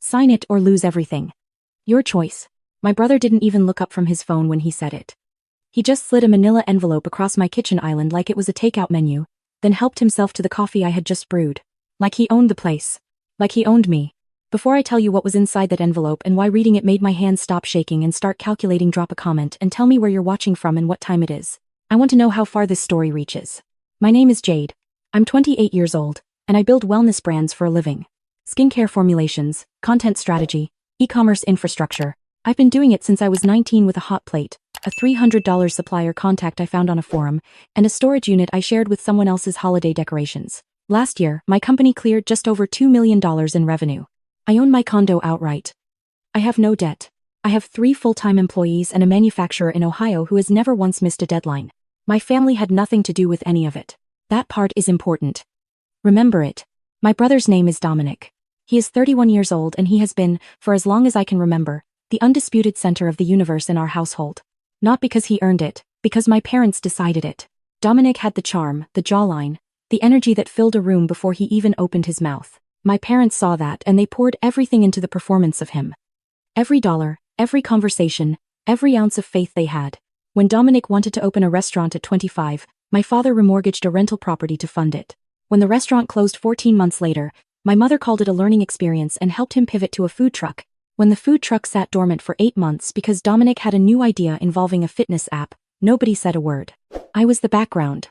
Sign it or lose everything. Your choice. My brother didn't even look up from his phone when he said it. He just slid a manila envelope across my kitchen island like it was a takeout menu, then helped himself to the coffee I had just brewed. Like he owned the place. Like he owned me. Before I tell you what was inside that envelope and why reading it made my hands stop shaking and start calculating, drop a comment and tell me where you're watching from and what time it is. I want to know how far this story reaches. My name is Jade. I'm 28 years old, and I build wellness brands for a living. Skincare formulations, content strategy, e-commerce infrastructure. I've been doing it since I was 19 with a hot plate, a $300 supplier contact I found on a forum, and a storage unit I shared with someone else's holiday decorations. Last year, my company cleared just over $2 million in revenue. I own my condo outright. I have no debt. I have 3 full-time employees and a manufacturer in Ohio who has never once missed a deadline. My family had nothing to do with any of it. That part is important. Remember it. My brother's name is Dominic. He is 31 years old and he has been, for as long as I can remember, the undisputed center of the universe in our household. Not because he earned it, because my parents decided it. Dominic had the charm, the jawline, the energy that filled a room before he even opened his mouth. My parents saw that and they poured everything into the performance of him. Every dollar, every conversation, every ounce of faith they had. When Dominic wanted to open a restaurant at 25, my father remortgaged a rental property to fund it. When the restaurant closed 14 months later, my mother called it a learning experience and helped him pivot to a food truck. When the food truck sat dormant for 8 months because Dominic had a new idea involving a fitness app, nobody said a word. I was the background.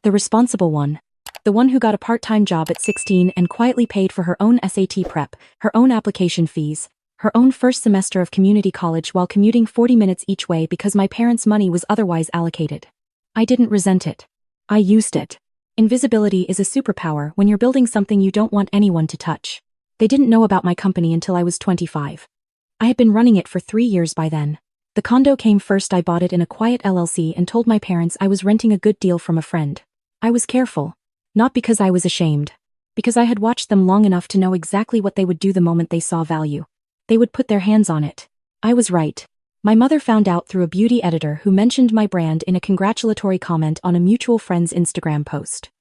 The responsible one. The one who got a part-time job at 16 and quietly paid for her own SAT prep, her own application fees, her own first semester of community college while commuting 40 minutes each way because my parents' money was otherwise allocated. I didn't resent it. I used it. Invisibility is a superpower when you're building something you don't want anyone to touch. They didn't know about my company until I was 25. I had been running it for 3 years by then. The condo came first. I bought it in a quiet LLC and told my parents I was renting a good deal from a friend. I was careful. Not because I was ashamed. Because I had watched them long enough to know exactly what they would do the moment they saw value. They would put their hands on it. I was right. My mother found out through a beauty editor who mentioned my brand in a congratulatory comment on a mutual friend's Instagram post.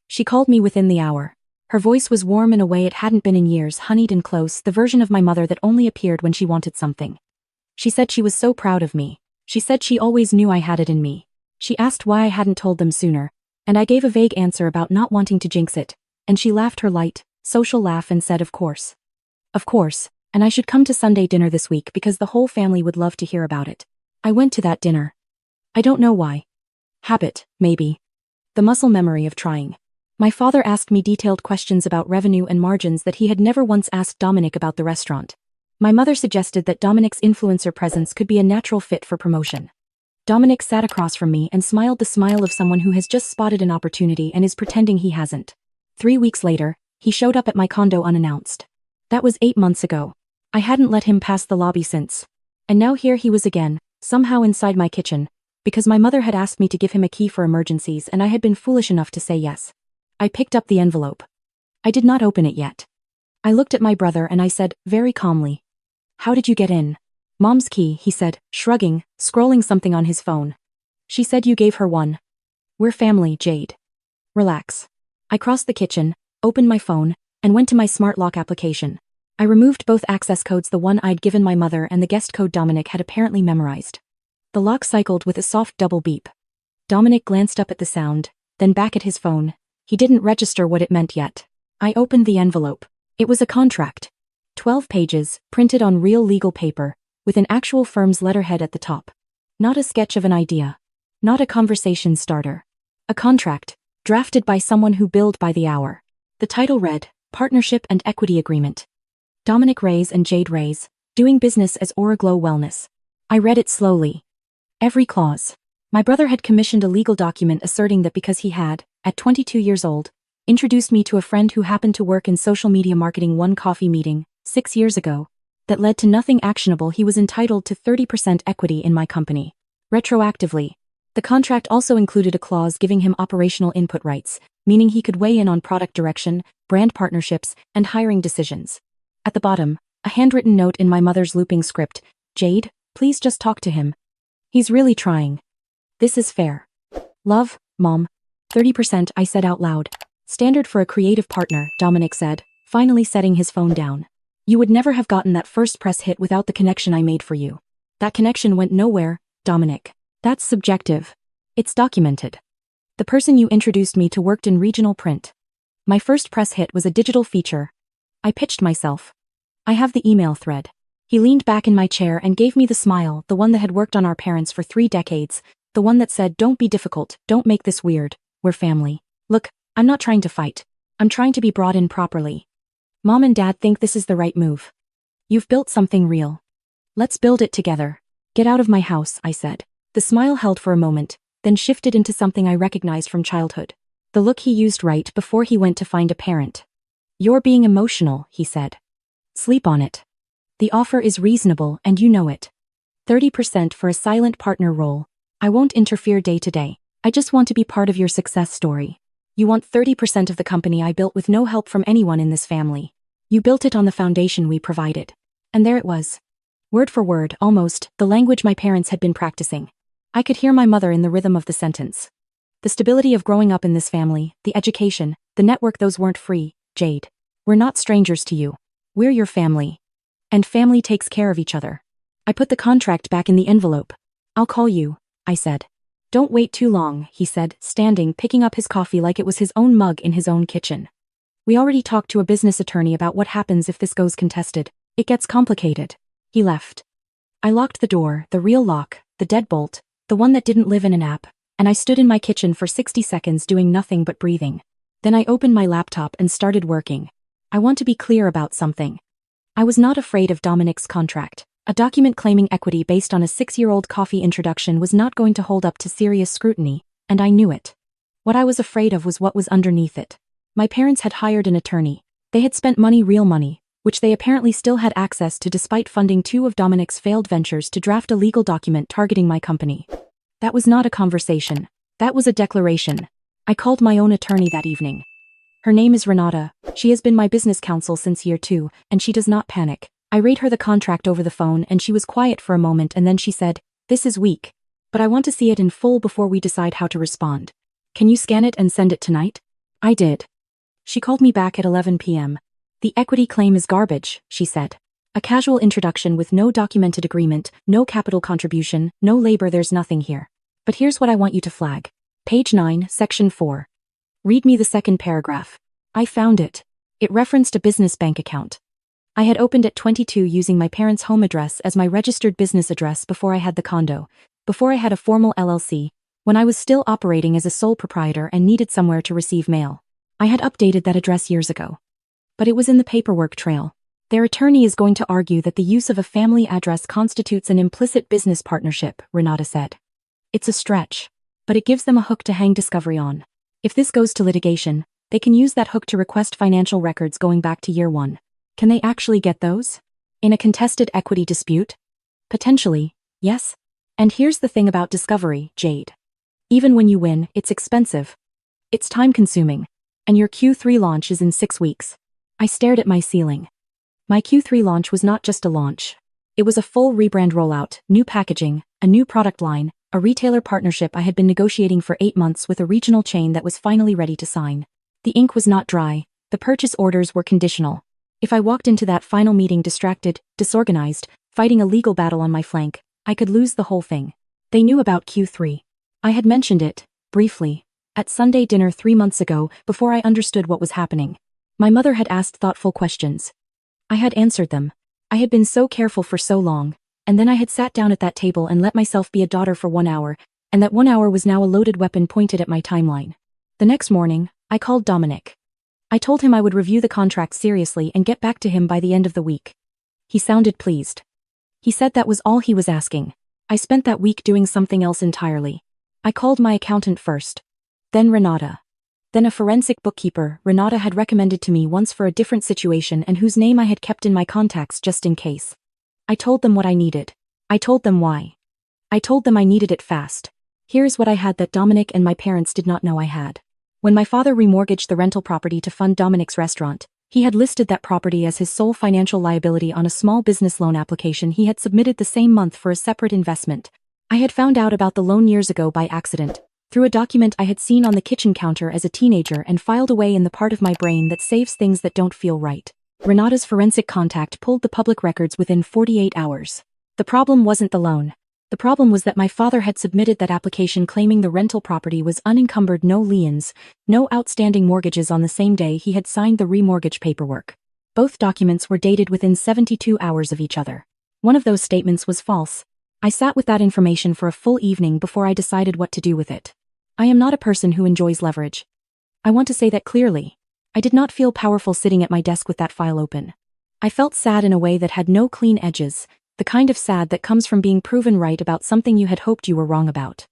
She called me within the hour. Her voice was warm in a way it hadn't been in years, honeyed and close, the version of my mother that only appeared when she wanted something. She said she was so proud of me. She said she always knew I had it in me. She asked why I hadn't told them sooner, and I gave a vague answer about not wanting to jinx it, and she laughed her light, social laugh and said of course. Of course, and I should come to Sunday dinner this week because the whole family would love to hear about it. I went to that dinner. I don't know why. Habit, maybe. The muscle memory of trying. My father asked me detailed questions about revenue and margins that he had never once asked Dominic about the restaurant. My mother suggested that Dominic's influencer presence could be a natural fit for promotion. Dominic sat across from me and smiled the smile of someone who has just spotted an opportunity and is pretending he hasn't. 3 weeks later, he showed up at my condo unannounced. That was 8 months ago. I hadn't let him pass the lobby since. And now here he was again, somehow inside my kitchen, because my mother had asked me to give him a key for emergencies and I had been foolish enough to say yes. I picked up the envelope. I did not open it yet. I looked at my brother and I said, very calmly, "How did you get in?" "Mom's key," he said, shrugging, scrolling something on his phone. "She said you gave her one. We're family, Jade. Relax." I crossed the kitchen, opened my phone, and went to my smart lock application. I removed both access codes, the one I'd given my mother and the guest code Dominic had apparently memorized. The lock cycled with a soft double beep. Dominic glanced up at the sound, then back at his phone. He didn't register what it meant yet. I opened the envelope. It was a contract. 12 pages, printed on real legal paper, with an actual firm's letterhead at the top. Not a sketch of an idea. Not a conversation starter. A contract, drafted by someone who billed by the hour. The title read, Partnership and Equity Agreement. Dominic Reyes and Jade Reyes, doing business as Oraglow Wellness. I read it slowly. Every clause. My brother had commissioned a legal document asserting that because he had, at 22 years old, introduced me to a friend who happened to work in social media marketing, one coffee meeting, 6 years ago, that led to nothing actionable, he was entitled to 30% equity in my company. Retroactively. The contract also included a clause giving him operational input rights, meaning he could weigh in on product direction, brand partnerships, and hiring decisions. At the bottom, a handwritten note in my mother's looping script, "Jade, please just talk to him. He's really trying. This is fair. Love, Mom." 30%, I said out loud. Standard for a creative partner, Dominic said, finally setting his phone down. You would never have gotten that first press hit without the connection I made for you. That connection went nowhere, Dominic. That's subjective. It's documented. The person you introduced me to worked in regional print. My first press hit was a digital feature. I pitched myself. I have the email thread. He leaned back in my chair and gave me the smile, the one that had worked on our parents for 3 decades, the one that said, "Don't be difficult, don't make this weird, we're family." Look, I'm not trying to fight. I'm trying to be brought in properly. Mom and Dad think this is the right move. You've built something real. Let's build it together. Get out of my house, I said. The smile held for a moment, then shifted into something I recognized from childhood. The look he used right before he went to find a parent. You're being emotional, he said. Sleep on it. The offer is reasonable and you know it. 30% for a silent partner role. I won't interfere day to day. I just want to be part of your success story. You want 30% of the company I built with no help from anyone in this family. You built it on the foundation we provided. And there it was. Word for word, almost, the language my parents had been practicing. I could hear my mother in the rhythm of the sentence. The stability of growing up in this family, the education, the network, those weren't free, Jade. We're not strangers to you. We're your family. And family takes care of each other. I put the contract back in the envelope. I'll call you, I said. Don't wait too long, he said, standing, picking up his coffee like it was his own mug in his own kitchen. We already talked to a business attorney about what happens if this goes contested. It gets complicated. He left. I locked the door, the real lock, the deadbolt, the one that didn't live in an app, and I stood in my kitchen for 60 seconds doing nothing but breathing. Then I opened my laptop and started working. I want to be clear about something. I was not afraid of Dominic's contract. A document claiming equity based on a 6-year-old coffee introduction was not going to hold up to serious scrutiny, and I knew it. What I was afraid of was what was underneath it. My parents had hired an attorney. They had spent money, real money, which they apparently still had access to despite funding 2 of Dominic's failed ventures to draft a legal document targeting my company. That was not a conversation. That was a declaration. I called my own attorney that evening. Her name is Renata. She has been my business counsel since year 2, and she does not panic. I read her the contract over the phone and she was quiet for a moment and then she said, "This is weak. But I want to see it in full before we decide how to respond. Can you scan it and send it tonight?" I did. She called me back at 11 p.m. "The equity claim is garbage," she said. "A casual introduction with no documented agreement, no capital contribution, no labor, there's nothing here. But here's what I want you to flag. Page 9, section 4. Read me the second paragraph." I found it. It referenced a business bank account. I had opened at 22 using my parents' home address as my registered business address before I had the condo, before I had a formal LLC, when I was still operating as a sole proprietor and needed somewhere to receive mail. I had updated that address years ago. But it was in the paperwork trail. Their attorney is going to argue that the use of a family address constitutes an implicit business partnership, Renata said. It's a stretch, but it gives them a hook to hang discovery on. If this goes to litigation, they can use that hook to request financial records going back to year 1. Can they actually get those? In a contested equity dispute? Potentially, yes. And here's the thing about discovery, Jade. Even when you win, it's expensive. It's time-consuming. And your Q3 launch is in 6 weeks. I stared at my ceiling. My Q3 launch was not just a launch. It was a full rebrand rollout, new packaging, a new product line, a retailer partnership I had been negotiating for 8 months with a regional chain that was finally ready to sign. The ink was not dry. The purchase orders were conditional. If I walked into that final meeting distracted, disorganized, fighting a legal battle on my flank, I could lose the whole thing. They knew about Q3. I had mentioned it, briefly, at Sunday dinner 3 months ago before I understood what was happening. My mother had asked thoughtful questions. I had answered them. I had been so careful for so long, and then I had sat down at that table and let myself be a daughter for 1 hour, and that 1 hour was now a loaded weapon pointed at my timeline. The next morning, I called Dominic. I told him I would review the contract seriously and get back to him by the end of the week. He sounded pleased. He said that was all he was asking. I spent that week doing something else entirely. I called my accountant first. Then Renata. Then a forensic bookkeeper Renata had recommended to me once for a different situation and whose name I had kept in my contacts just in case. I told them what I needed. I told them why. I told them I needed it fast. Here's what I had that Dominic and my parents did not know I had. When my father remortgaged the rental property to fund Dominic's restaurant, he had listed that property as his sole financial liability on a small business loan application he had submitted the same month for a separate investment. I had found out about the loan years ago by accident, through a document I had seen on the kitchen counter as a teenager and filed away in the part of my brain that saves things that don't feel right. Renata's forensic contact pulled the public records within 48 hours. The problem wasn't the loan. The problem was that my father had submitted that application claiming the rental property was unencumbered, no liens, no outstanding mortgages on the same day he had signed the remortgage paperwork. Both documents were dated within 72 hours of each other. One of those statements was false. I sat with that information for a full evening before I decided what to do with it. I am not a person who enjoys leverage. I want to say that clearly. I did not feel powerful sitting at my desk with that file open. I felt sad in a way that had no clean edges, the kind of sad that comes from being proven right about something you had hoped you were wrong about.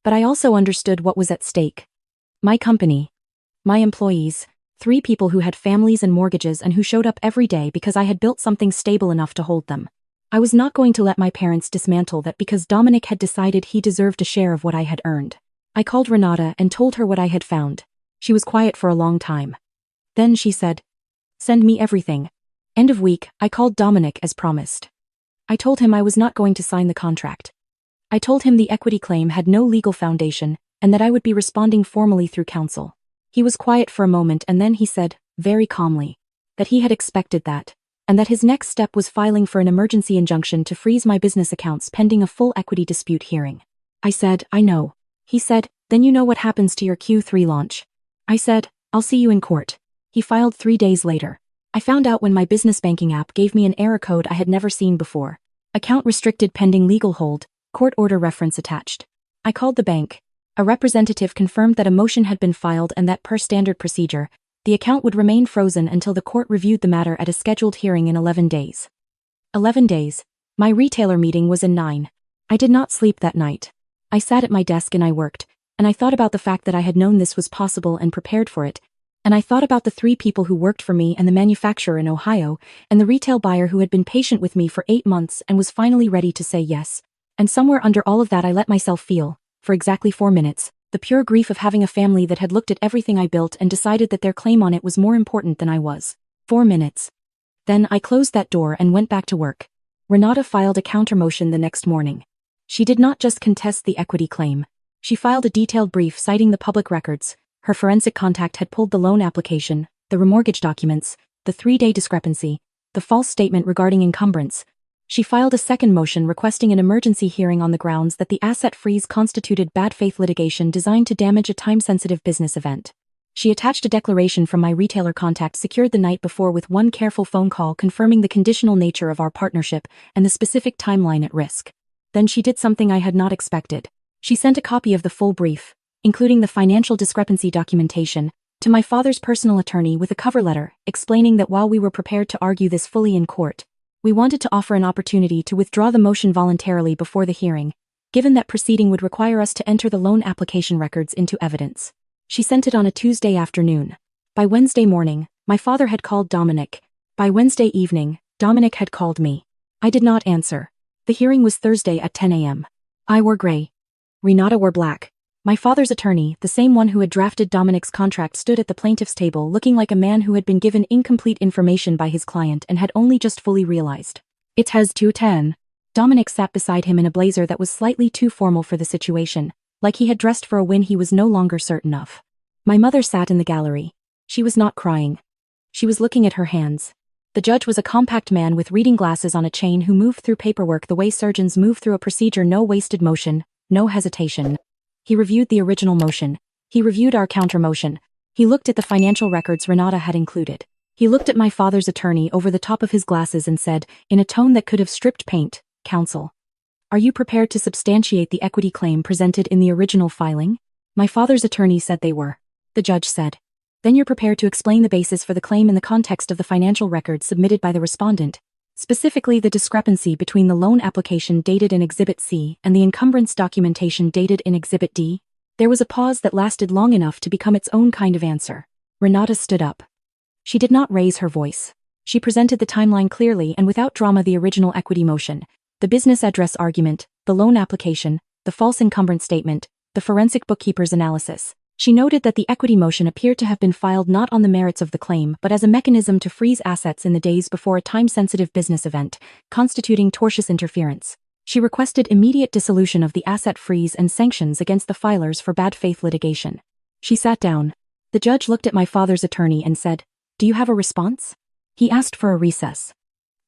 But I also understood what was at stake. My company. My employees. 3 people who had families and mortgages and who showed up every day because I had built something stable enough to hold them. I was not going to let my parents dismantle that because Dominic had decided he deserved a share of what I had earned. I called Renata and told her what I had found. She was quiet for a long time. Then she said, "Send me everything." End of week, I called Dominic as promised. I told him I was not going to sign the contract. I told him the equity claim had no legal foundation and that I would be responding formally through counsel. He was quiet for a moment and then he said, very calmly, that he had expected that, and that his next step was filing for an emergency injunction to freeze my business accounts pending a full equity dispute hearing. I said, I know. He said, then you know what happens to your Q3 launch. I said, I'll see you in court. He filed 3 days later. I found out when my business banking app gave me an error code I had never seen before. Account restricted pending legal hold, court order reference attached. I called the bank. A representative confirmed that a motion had been filed and that per standard procedure, the account would remain frozen until the court reviewed the matter at a scheduled hearing in 11 days. 11 days. My retailer meeting was in 9. I did not sleep that night. I sat at my desk and I worked, and I thought about the fact that I had known this was possible and prepared for it, and I thought about the 3 people who worked for me and the manufacturer in Ohio, and the retail buyer who had been patient with me for 8 months and was finally ready to say yes. And somewhere under all of that I let myself feel, for exactly 4 minutes, the pure grief of having a family that had looked at everything I built and decided that their claim on it was more important than I was. 4 minutes. Then I closed that door and went back to work. Renata filed a counter-motion the next morning. She did not just contest the equity claim. She filed a detailed brief citing the public records. Her forensic contact had pulled the loan application, the remortgage documents, the 3-day discrepancy, the false statement regarding encumbrance. She filed a second motion requesting an emergency hearing on the grounds that the asset freeze constituted bad faith litigation designed to damage a time-sensitive business event. She attached a declaration from my retailer contact secured the night before with one careful phone call confirming the conditional nature of our partnership and the specific timeline at risk. Then she did something I had not expected. She sent a copy of the full brief, including the financial discrepancy documentation, to my father's personal attorney with a cover letter explaining that while we were prepared to argue this fully in court, we wanted to offer an opportunity to withdraw the motion voluntarily before the hearing, given that proceeding would require us to enter the loan application records into evidence. She sent it on a Tuesday afternoon. By Wednesday morning, my father had called Dominic. By Wednesday evening, Dominic had called me. I did not answer. The hearing was Thursday at 10 a.m. I wore gray. Renata wore black. My father's attorney, the same one who had drafted Dominic's contract, stood at the plaintiff's table looking like a man who had been given incomplete information by his client and had only just fully realized. It has 2:10. Dominic sat beside him in a blazer that was slightly too formal for the situation, like he had dressed for a win he was no longer certain of. My mother sat in the gallery. She was not crying. She was looking at her hands. The judge was a compact man with reading glasses on a chain who moved through paperwork the way surgeons move through a procedure, no wasted motion, no hesitation. He reviewed the original motion. He reviewed our counter-motion. He looked at the financial records Renata had included. He looked at my father's attorney over the top of his glasses and said, in a tone that could have stripped paint, "Counsel, are you prepared to substantiate the equity claim presented in the original filing?" My father's attorney said they were. The judge said, "Then you're prepared to explain the basis for the claim in the context of the financial records submitted by the respondent, specifically the discrepancy between the loan application dated in Exhibit C and the encumbrance documentation dated in Exhibit D?" There was a pause that lasted long enough to become its own kind of answer. Renata stood up. She did not raise her voice. She presented the timeline clearly and without drama: the original equity motion, the business address argument, the loan application, the false encumbrance statement, the forensic bookkeeper's analysis. She noted that the equity motion appeared to have been filed not on the merits of the claim but as a mechanism to freeze assets in the days before a time-sensitive business event, constituting tortious interference. She requested immediate dissolution of the asset freeze and sanctions against the filers for bad faith litigation. She sat down. The judge looked at my father's attorney and said, "Do you have a response?" He asked for a recess.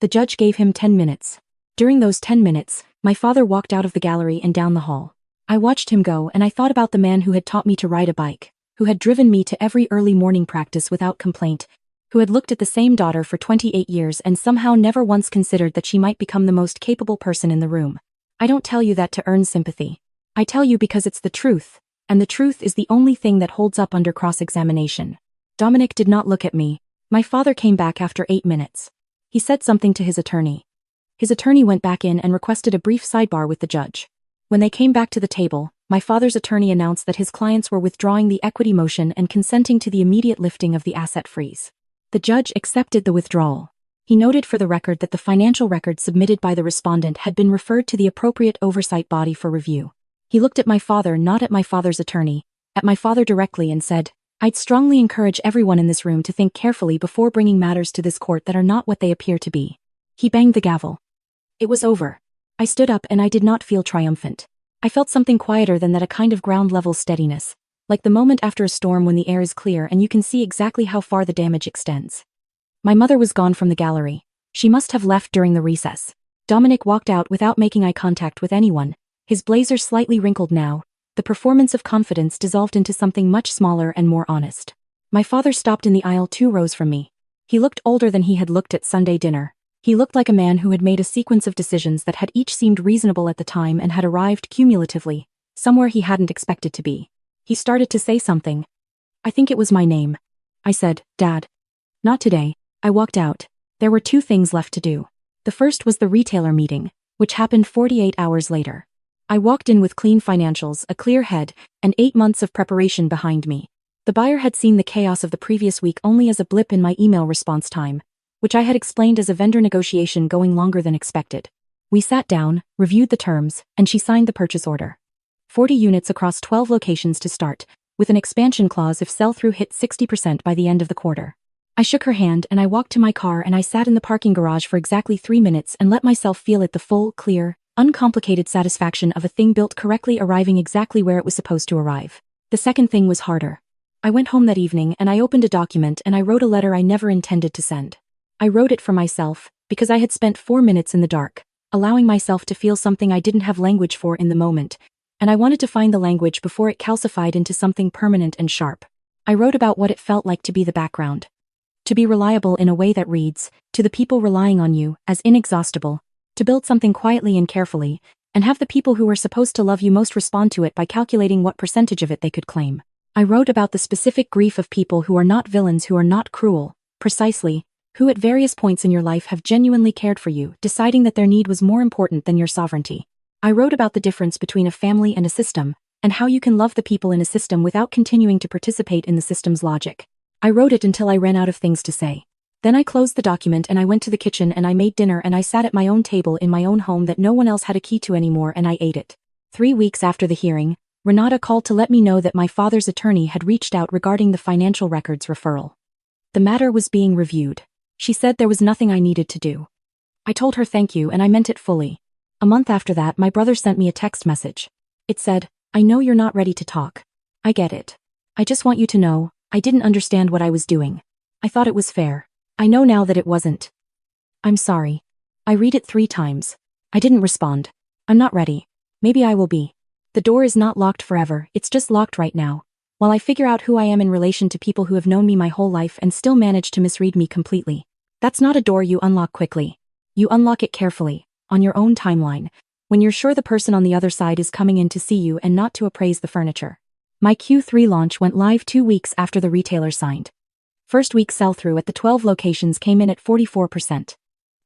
The judge gave him 10 minutes. During those 10 minutes, my father walked out of the gallery and down the hall. I watched him go and I thought about the man who had taught me to ride a bike, who had driven me to every early morning practice without complaint, who had looked at the same daughter for 28 years and somehow never once considered that she might become the most capable person in the room. I don't tell you that to earn sympathy. I tell you because it's the truth, and the truth is the only thing that holds up under cross-examination. Dominic did not look at me. My father came back after 8 minutes. He said something to his attorney. His attorney went back in and requested a brief sidebar with the judge. When they came back to the table, my father's attorney announced that his clients were withdrawing the equity motion and consenting to the immediate lifting of the asset freeze. The judge accepted the withdrawal. He noted for the record that the financial records submitted by the respondent had been referred to the appropriate oversight body for review. He looked at my father, not at my father's attorney, at my father directly and said, "I'd strongly encourage everyone in this room to think carefully before bringing matters to this court that are not what they appear to be." He banged the gavel. It was over. I stood up and I did not feel triumphant. I felt something quieter than that, a kind of ground-level steadiness, like the moment after a storm when the air is clear and you can see exactly how far the damage extends. My mother was gone from the gallery. She must have left during the recess. Dominic walked out without making eye contact with anyone, his blazer slightly wrinkled now. The performance of confidence dissolved into something much smaller and more honest. My father stopped in the aisle 2 rows from me. He looked older than he had looked at Sunday dinner. He looked like a man who had made a sequence of decisions that had each seemed reasonable at the time and had arrived cumulatively, somewhere he hadn't expected to be. He started to say something. I think it was my name. I said, "Dad." "Not today." I walked out. There were 2 things left to do. The first was the retailer meeting, which happened 48 hours later. I walked in with clean financials, a clear head, and 8 months of preparation behind me. The buyer had seen the chaos of the previous week only as a blip in my email response time, which I had explained as a vendor negotiation going longer than expected. We sat down, reviewed the terms, and she signed the purchase order. 40 units across 12 locations to start, with an expansion clause if sell-through hit 60% by the end of the quarter. I shook her hand and I walked to my car and I sat in the parking garage for exactly 3 minutes and let myself feel it, the full, clear, uncomplicated satisfaction of a thing built correctly arriving exactly where it was supposed to arrive. The second thing was harder. I went home that evening and I opened a document and I wrote a letter I never intended to send. I wrote it for myself, because I had spent 4 minutes in the dark, allowing myself to feel something I didn't have language for in the moment, and I wanted to find the language before it calcified into something permanent and sharp. I wrote about what it felt like to be the background. To be reliable in a way that reads, to the people relying on you, as inexhaustible, to build something quietly and carefully, and have the people who were supposed to love you most respond to it by calculating what percentage of it they could claim. I wrote about the specific grief of people who are not villains, who are not cruel, precisely, who at various points in your life have genuinely cared for you, deciding that their need was more important than your sovereignty. I wrote about the difference between a family and a system, and how you can love the people in a system without continuing to participate in the system's logic. I wrote it until I ran out of things to say. Then I closed the document and I went to the kitchen and I made dinner and I sat at my own table in my own home that no one else had a key to anymore and I ate it. 3 weeks after the hearing, Renata called to let me know that my father's attorney had reached out regarding the financial records referral. The matter was being reviewed. She said there was nothing I needed to do. I told her thank you and I meant it fully. A month after that, my brother sent me a text message. It said, "I know you're not ready to talk. I get it. I just want you to know, I didn't understand what I was doing. I thought it was fair. I know now that it wasn't. I'm sorry." I read it 3 times. I didn't respond. I'm not ready. Maybe I will be. The door is not locked forever, it's just locked right now, while I figure out who I am in relation to people who have known me my whole life and still manage to misread me completely. That's not a door you unlock quickly. You unlock it carefully, on your own timeline, when you're sure the person on the other side is coming in to see you and not to appraise the furniture. My Q3 launch went live 2 weeks after the retailer signed. First week sell-through at the 12 locations came in at 44%.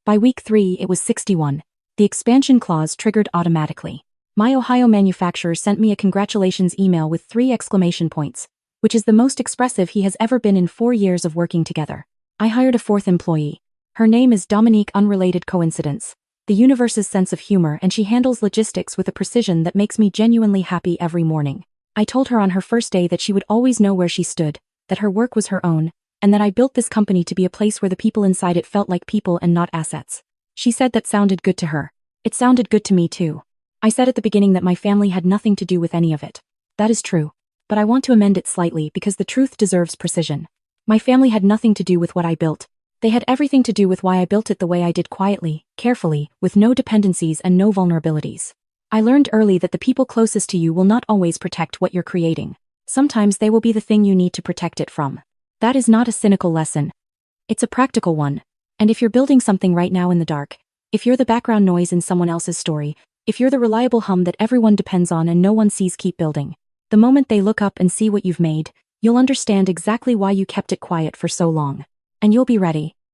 By week 3 it was 61. The expansion clause triggered automatically. My Ohio manufacturer sent me a congratulations email with 3 exclamation points, which is the most expressive he has ever been in 4 years of working together. I hired a 4th employee. Her name is Dominique, unrelated coincidence, the universe's sense of humor, and she handles logistics with a precision that makes me genuinely happy every morning. I told her on her first day that she would always know where she stood, that her work was her own, and that I built this company to be a place where the people inside it felt like people and not assets. She said that sounded good to her. It sounded good to me too. I said at the beginning that my family had nothing to do with any of it. That is true. But I want to amend it slightly because the truth deserves precision. My family had nothing to do with what I built, They had everything to do with why I built it the way I did, quietly, carefully, with no dependencies and no vulnerabilities. I learned early that the people closest to you will not always protect what you're creating. Sometimes they will be the thing you need to protect it from. That is not a cynical lesson. It's a practical one. And if you're building something right now in the dark, if you're the background noise in someone else's story, if you're the reliable hum that everyone depends on and no one sees, keep building. The moment they look up and see what you've made, you'll understand exactly why you kept it quiet for so long. And you'll be ready.